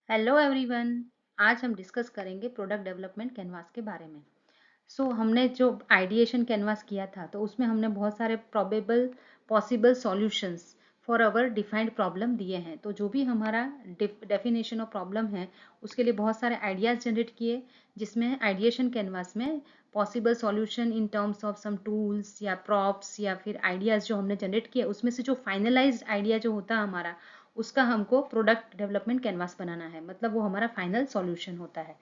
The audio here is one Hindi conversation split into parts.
Hello everyone. आज हम डिस्कस करेंगे प्रोडक्ट डेवलपमेंट कैनवास के बारे में। हमने जो आइडिएशन कैनवास किया था तो उसमें हमने बहुत सारे probable possible solutions for our defined problem दिए हैं। तो जो भी हमारा डेफिनेशन ऑफ प्रॉब्लम है उसके लिए बहुत सारे आइडियाज जनरेट किए, जिसमें आइडिएशन कैनवास में possible solution in terms of some tools या प्रॉप्स या फिर आइडियाज जो हमने जनरेट किए, उसमें से जो फाइनलाइज्ड आइडिया जो होता है हमारा, उसका हमको प्रोडक्ट डेवलपमेंट कैनवास बनाना है, मतलब वो हमारा फाइनल सॉल्यूशन होता है।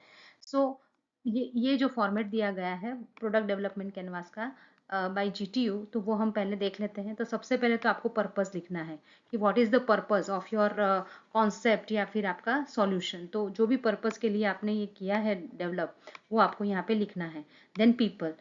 सो ये जो फॉर्मेट दिया गया है प्रोडक्ट डेवलपमेंट कैनवास का बाय जीटीयू, तो वो हम पहले देख लेते हैं। तो सबसे पहले तो आपको पर्पस लिखना है कि what is the purpose of your concept या फिर आपका सॉल्यूशन। तो जो भी पर्पस के लिए आपने ये किया है डेवलप, वो आपको यहाँ पे लिखना है। देन पीपल,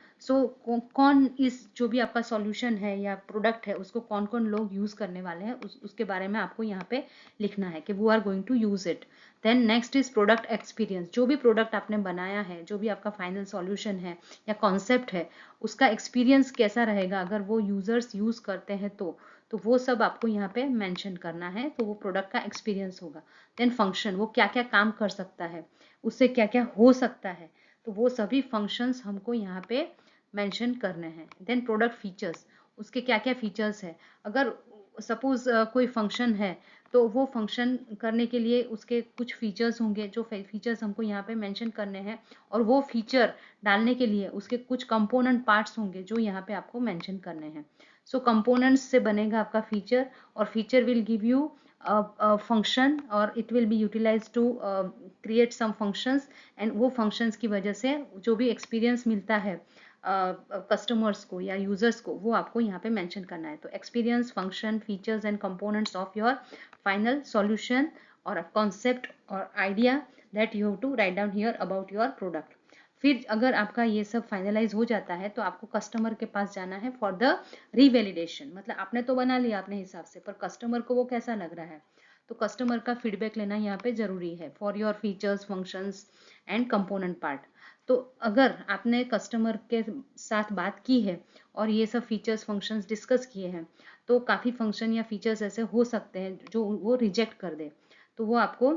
कौन इस जो भी आपका सॉल्यूशन है या प्रोडक्ट है उसको कौन कौन लोग यूज करने वाले हैं, उसके बारे में आपको यहाँ पे लिखना है कि वो are going to use it. Then next is product experience, जो भी प्रोडक्ट आपने बनाया है, जो भी आपका फाइनल सॉल्यूशन है या कॉन्सेप्ट है, उसका एक्सपीरियंस कैसा रहेगा अगर वो यूजर्स यूज करते हैं तो वो सब आपको यहाँ पे मेंशन करना है। तो वो प्रोडक्ट का एक्सपीरियंस होगा। देन फंक्शन, वो क्या क्या काम कर सकता है, उससे क्या क्या हो सकता है, तो वो सभी फंक्शंस हमको यहाँ पे मेंशन करने हैं। देन प्रोडक्ट फीचर्स, उसके क्या क्या फीचर्स है। अगर सपोज कोई फंक्शन है तो वो फंक्शन करने के लिए उसके कुछ फीचर्स होंगे, जो फीचर्स हमको यहाँ पे मेंशन करने हैं। और वो फीचर डालने के लिए उसके कुछ कंपोनेंट पार्ट्स होंगे जो यहाँ पे आपको मेंशन करने हैं। कंपोनेंट्स से बनेगा आपका फीचर, और feature will give you function, और it will be utilize to create some functions. And वो फंक्शंस की वजह से जो भी एक्सपीरियंस मिलता है कस्टमर्स को या यूजर्स को, वो आपको यहाँ पे मेंशन करना है। तो experience, function, features and components of your final solution और कॉन्सेप्ट और idea that you have to write down here about your product. फिर अगर आपका ये सब फाइनलाइज हो जाता है तो आपको कस्टमर के पास जाना है फॉर द रीवैलिडेशन। मतलब आपने तो बना लिया अपने हिसाब से, पर कस्टमर को वो कैसा लग रहा है, तो कस्टमर का फीडबैक लेना यहाँ पे जरूरी है for your features, functions and component part. तो अगर आपने कस्टमर के साथ बात की है और ये सब फीचर्स, फंक्शंस डिस्कस किए हैं, तो काफ़ी फंक्शन या फीचर्स ऐसे हो सकते हैं जो वो रिजेक्ट कर दे, तो वो आपको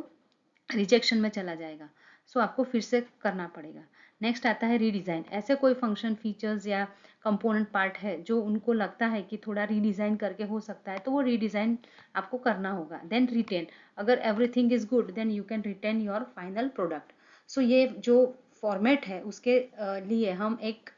रिजेक्शन में चला जाएगा। आपको फिर से करना पड़ेगा। नेक्स्ट आता है रीडिज़ाइन। ऐसे कोई फंक्शन, फीचर्स या कंपोनेंट पार्ट है जो उनको लगता है कि थोड़ा रीडिज़ाइन करके हो सकता है, तो वो रीडिज़ाइन आपको करना होगा। देन रिटेन, अगर everything is good then you can retain your final product. ये जो फॉर्मेट है उसके लिए हम एक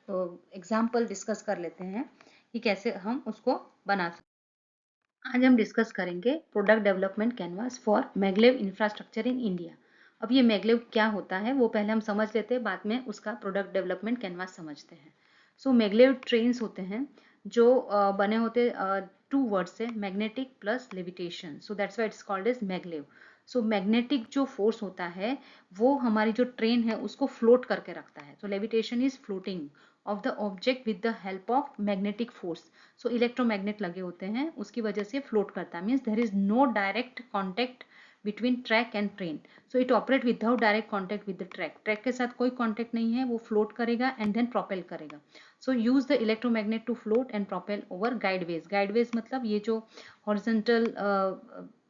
एग्जाम्पल डिस्कस कर लेते हैं कि कैसे हम उसको बना सकते हैं। आज हम डिस्कस करेंगे product development canvas for maglev infrastructure in India. अब ये मैगलेव क्या होता है वो पहले हम समझ लेते हैं, बाद में उसका प्रोडक्ट डेवलपमेंट कैनवास समझते हैं। मैगलेव ट्रेन्स होते हैं जो बने होते टू वर्ड से, magnetic plus levitation, that's why it's called as maglev. Magnetic जो फोर्स होता है वो हमारी जो ट्रेन है उसको फ्लोट करके रखता है। Levitation is floating of the object with the help of magnetic force. Electromagnet लगे होते हैं, उसकी वजह से फ्लोट करता है। Means there is no direct contact between track and train. It operate without direct contact with the track. Track के साथ कोई कॉन्टेक्ट नहीं है, वो फ्लोट करेगा एंड देन प्रोपेल करेगा। Use the electromagnet to float and propel over guideways. Guideways मतलब ये जो हॉरिजॉन्टल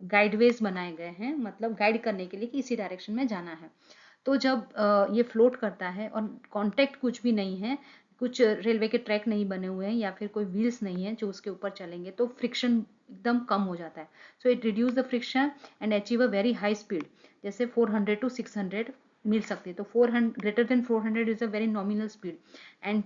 गाइडवेज बनाए गए हैं, मतलब गाइड करने के लिए कि इसी डायरेक्शन में जाना है। तो जब ये फ्लोट करता है और कांटेक्ट कुछ भी नहीं है, कुछ रेलवे के ट्रैक नहीं बने हुए हैं या फिर कोई व्हील्स नहीं है जो उसके ऊपर चलेंगे, तो फ्रिक्शन एकदम कम हो जाता है। It reduce the friction and achieve a very high speed. जैसे 400 to 600 मिल सकती है। तो 400 greater than 400 is a very nominal speed. And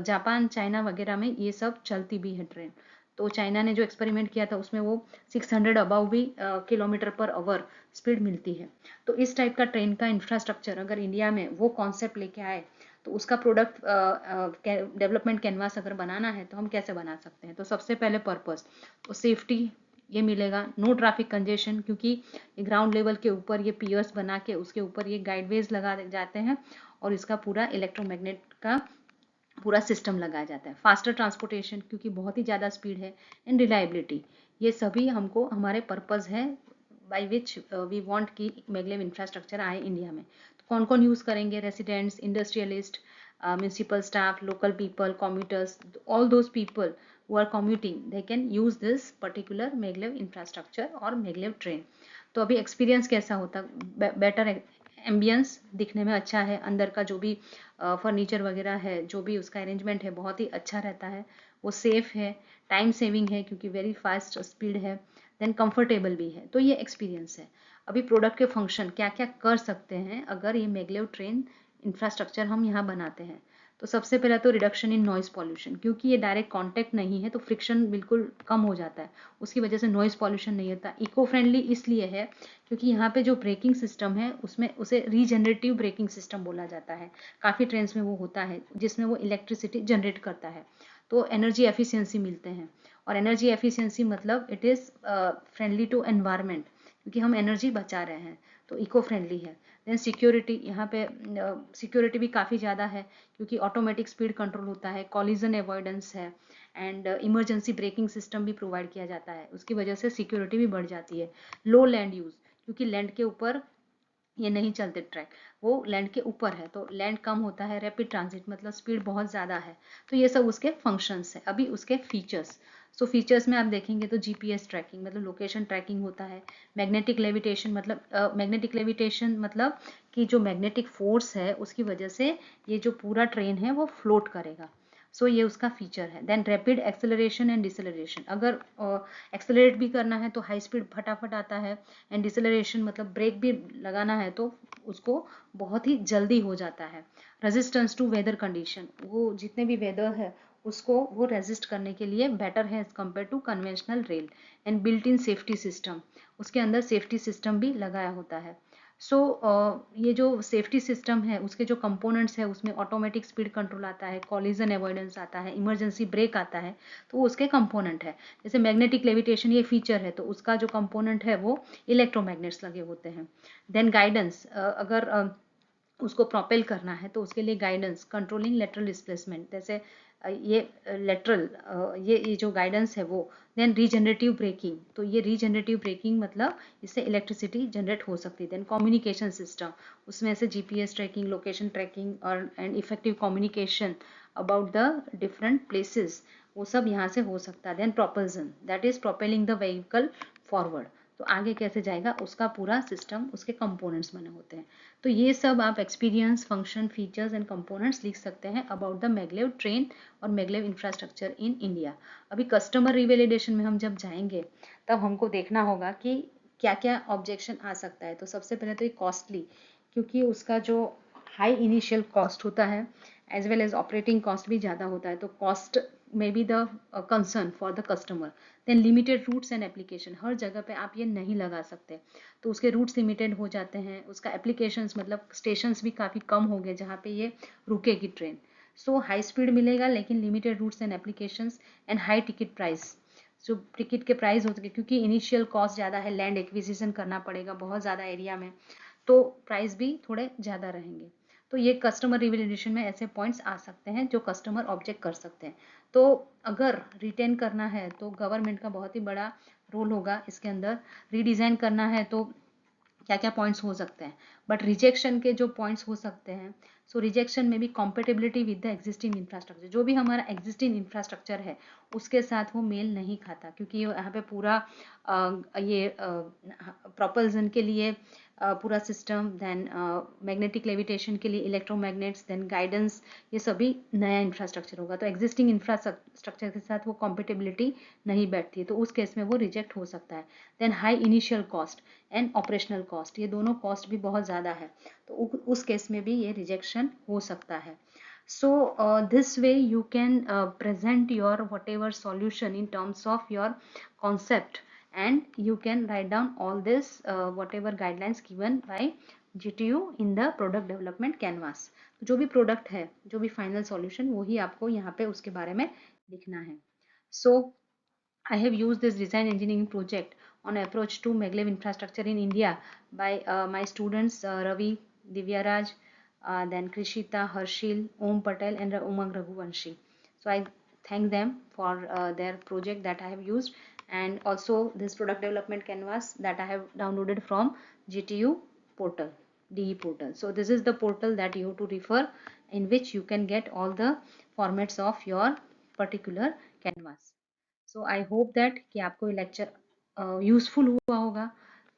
Japan, China वगैरह में ये सब चलती भी है ट्रेन। तो चाइना ने जो एक्सपेरिमेंट किया था उसमें वो 600 अबाव भी किलोमीटर पर आवर स्पीड मिलती है। तो इस टाइप का ट्रेन का इंफ्रास्ट्रक्चर अगर इंडिया में वो कॉन्सेप्ट लेके आए, तो उसका प्रोडक्ट डेवलपमेंट कैनवास अगर बनाना है तो हम कैसे बना सकते हैं। तो सबसे पहले पर्पस, तो सेफ्टी ये मिलेगा, नो ट्रैफिक कंजेशन, क्योंकि ग्राउंड लेवल के ऊपर ये पियर्स बना के उसके ऊपर ये गाइडवेज लगा जाते हैं और इसका पूरा इलेक्ट्रोमैग्नेट का पूरा सिस्टम लगाया जाता है। फास्टर ट्रांसपोर्टेशन, क्योंकि बहुत ही ज़्यादा स्पीड है। एंड रिलायबिलिटी, ये सभी हमको हमारे पर्पज़ है बाई विच वी वांट कि मैगलेव इंफ्रास्ट्रक्चर आए इंडिया में। तो कौन कौन यूज़ करेंगे? Residents, industrialist, municipal staff, local people, commuters, all those people who are commuting, they can use this particular maglev infrastructure or maglev train. तो अभी एक्सपीरियंस कैसा होता, बेटर एम्बियंस, दिखने में अच्छा है, अंदर का जो भी फर्नीचर वगैरह है, जो भी उसका अरेंजमेंट है बहुत ही अच्छा रहता है, वो सेफ है, टाइम सेविंग है क्योंकि वेरी फास्ट स्पीड है, देन कंफर्टेबल भी है। तो ये एक्सपीरियंस है। अभी प्रोडक्ट के फंक्शन क्या क्या कर सकते हैं अगर ये मैगलेव ट्रेन इंफ्रास्ट्रक्चर हम यहाँ बनाते हैं। तो सबसे पहला तो रिडक्शन इन नॉइज पॉल्यूशन, क्योंकि ये डायरेक्ट कांटेक्ट नहीं है तो फ्रिक्शन बिल्कुल कम हो जाता है, उसकी वजह से नॉइज पॉल्यूशन नहीं होता। इको फ्रेंडली इसलिए है क्योंकि यहाँ पे जो ब्रेकिंग सिस्टम है उसमें उसे रीजनरेटिव ब्रेकिंग सिस्टम बोला जाता है। काफ़ी ट्रेन्स में वो होता है जिसमें वो इलेक्ट्रिसिटी जनरेट करता है, तो एनर्जी एफिशिएंसी मिलते हैं। और एनर्जी एफिशिएंसी मतलब it is friendly to environment, क्योंकि हम एनर्जी बचा रहे हैं, तो इको फ्रेंडली है। देन सिक्योरिटी, यहाँ पे सिक्योरिटी भी काफ़ी ज़्यादा है क्योंकि ऑटोमेटिक स्पीड कंट्रोल होता है, कॉलिजन अवॉइडेंस है, एंड इमरजेंसी ब्रेकिंग सिस्टम भी प्रोवाइड किया जाता है, उसकी वजह से सिक्योरिटी भी बढ़ जाती है। लो लैंड यूज़, क्योंकि लैंड के ऊपर ये नहीं चलते ट्रैक, वो लैंड के ऊपर है तो लैंड कम होता है। रैपिड ट्रांजिट मतलब स्पीड बहुत ज़्यादा है। तो ये सब उसके फंक्शंस है। अभी उसके फीचर्स, सो फीचर्स में आप देखेंगे तो जीपीएस ट्रैकिंग मतलब लोकेशन ट्रैकिंग होता है। मैग्नेटिक लेविटेशन मतलब मैग्नेटिक लेविटेशन मतलब कि जो मैग्नेटिक फोर्स है उसकी वजह से ये जो पूरा ट्रेन है वो फ्लोट करेगा। सो ये उसका फीचर है। Then rapid acceleration and deceleration, अगर एक्सेलरेट भी करना है तो हाई स्पीड फटाफट आता है, एंड डिसेलरेशन मतलब ब्रेक भी लगाना है तो उसको बहुत ही जल्दी हो जाता है। रेजिस्टेंस टू वेदर कंडीशन, वो जितने भी वेदर है उसको वो रेजिस्ट करने के लिए बेटर है as compare to conventional rail. And built in safety system, उसके अंदर सेफ्टी सिस्टम भी लगाया होता है। सो ये जो सेफ्टी सिस्टम है उसके जो कंपोनेंट्स है उसमें ऑटोमेटिक स्पीड कंट्रोल आता है, कॉलिजन अवॉइडेंस आता है, इमरजेंसी ब्रेक आता है, तो वो उसके कंपोनेंट है। जैसे मैग्नेटिक लेविटेशन ये फीचर है तो उसका जो कंपोनेंट है वो इलेक्ट्रोमैग्नेट्स लगे होते हैं। देन गाइडेंस, अगर उसको प्रोपेल करना है तो उसके लिए गाइडेंस, कंट्रोलिंग लेटरल डिस्प्लेसमेंट, जैसे ये लेटरल ये जो गाइडेंस है वो। देन रीजनरेटिव ब्रेकिंग, तो ये रीजनरेटिव ब्रेकिंग मतलब इससे इलेक्ट्रिसिटी जनरेट हो सकती है। देन कम्युनिकेशन सिस्टम, उसमें से जीपीएस ट्रैकिंग, लोकेशन ट्रैकिंग और and effective communication about the different places, वो सब यहाँ से हो सकता है। Then propulsion, that is propelling the vehicle forward, तो आगे कैसे जाएगा उसका पूरा सिस्टम, उसके कंपोनेंट्स बने होते हैं। तो ये सब आप experience, function, features and components लिख सकते हैं अबाउट द मैगलेव ट्रेन और मैगलेव इंफ्रास्ट्रक्चर इन इंडिया। अभी कस्टमर रिवैलिडेशन में हम जब जाएंगे तब हमको देखना होगा कि क्या क्या ऑब्जेक्शन आ सकता है। तो सबसे पहले तो ये कॉस्टली, क्योंकि उसका जो हाई इनिशियल कॉस्ट होता है as well as operating cost भी ज़्यादा होता है, तो cost may be the concern for the customer. Then limited routes and application, हर जगह पे आप ये नहीं लगा सकते, तो उसके रूट्स लिमिटेड हो जाते हैं। उसका एप्लीकेशंस मतलब स्टेशंस भी काफ़ी कम हो गए जहाँ पे ये रुकेगी ट्रेन। सो हाई स्पीड मिलेगा लेकिन limited routes and applications, and high ticket price, जो टिकट के प्राइस होते हैं क्योंकि इनिशियल कॉस्ट ज़्यादा है, लैंड एक्विजिशन करना पड़ेगा बहुत ज़्यादा एरिया में, तो प्राइस भी थोड़े ज़्यादा रहेंगे। तो ये कस्टमर रिवैल्यूएशन में ऐसे पॉइंट्स आ सकते हैं जो कस्टमर ऑब्जेक्ट कर सकते हैं। तो अगर रिटेन करना है तो गवर्नमेंट का बहुत ही बड़ा रोल होगा इसके अंदर। रीडिज़ाइन करना है तो क्या क्या पॉइंट्स हो सकते हैं, बट रिजेक्शन के जो पॉइंट्स हो सकते हैं, सो रिजेक्शन में भी compatibility with the existing infrastructure, जो भी हमारा एग्जिस्टिंग इंफ्रास्ट्रक्चर है उसके साथ वो मेल नहीं खाता, क्योंकि यहाँ पे पूरा ये प्रोपल्जन के लिए पूरा सिस्टम, देन मैग्नेटिक लेविटेशन के लिए इलेक्ट्रोमैग्नेट्स, देन गाइडेंस, ये सभी नया इंफ्रास्ट्रक्चर होगा, तो एग्जिस्टिंग इंफ्रास्ट्रक्चर के साथ वो कॉम्पेटेबिलिटी नहीं बैठती है, तो उस केस में वो रिजेक्ट हो सकता है। Then high initial cost and operational cost, ये दोनों कॉस्ट भी बहुत ज़्यादा है, तो उस केस में भी ये रिजेक्शन हो सकता है। So this way you can present your whatever solution in terms of your concept, and you can write down all this whatever guidelines given by GTU in the product development canvas. तो जो भी प्रोडक्ट है, जो भी फाइनल सॉल्यूशन, वही आपको यहाँ पे उसके बारे में लिखना है. So I have used this design engineering project on approach to maglev infrastructure in India by my students Ravi, Divyaraj, then Krishita, Harshil, Om Patel, and Umang Raghuvanshi. So I thank them for their project that I have used, and also this product development canvas that I have downloaded from GTU portal, DE portal. So this is the portal that you have to refer, in which you can get all the formats of your particular canvas. So I hope that कि आपको ये लेक्चर यूज़फुल हुआ होगा.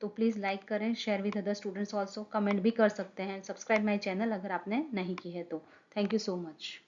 तो प्लीज़ लाइक करें, share with other students also, comment भी कर सकते हैं, सब्सक्राइब माई चैनल अगर आपने नहीं की है तो। Thank you so much.